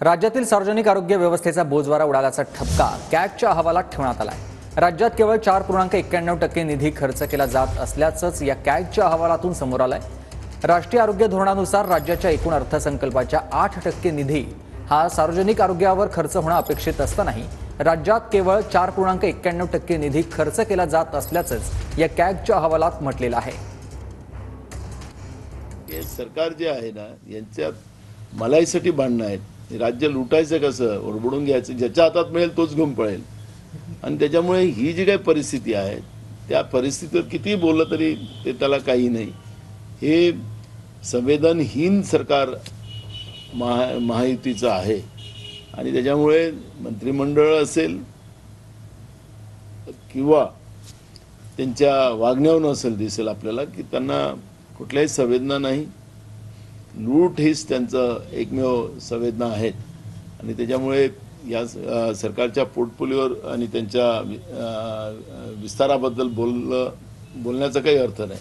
राज्यातील सार्वजनिक आरोग्य व्यवस्थेचा बोजवारा उडाल्याचा ठपका कॅगच्या अहवालात ठेवण्यात आलाय। राज्यात केवळ 4.91% निधी खर्च केला जात असल्याचंच या कॅगच्या अहवालातून समोर आलंय। राष्ट्रीय आरोग्य धोरणानुसार राज्याच्या एकूण अर्थसंकल्पाच्या 8% निधी हा सार्वजनिक आरोग्यावर खर्च होणं अपेक्षित असतानाही राज्यात केवळ 4.91% निधी खर्च केला जात असल्याचंच या कॅगच्या अहवालात म्हटलेलं आहे। हे सरकार जे आहे ना, यांच्यात मलाईसाठी भांडणं आहेत। राज्य लुटायचं कसं, ओरबडून घ्यायचं, ज्याच्या हातात मिळेल तोच घेऊन पळेल। आणि त्याच्यामुळे ही जी काही परिस्थिती आहे, त्या परिस्थितीवर किती बोललं तरी ते त्याला काही नाही। हे संवेदनहीन सरकार महायुतीचं आहे आणि त्याच्यामुळे मंत्रिमंडळ असेल किंवा त्यांच्या वागण्यावरून असेल दिसेल आपल्याला की त्यांना कुठल्याही संवेदना नाही। लूट हीच त्यांचं एकमेव संवेदना आहेत आणि त्याच्यामुळे या सरकारच्या पोर्टफोलिओवर आणि त्यांच्या विस्ताराबद्दल बोलण्याचा काही अर्थ नाही।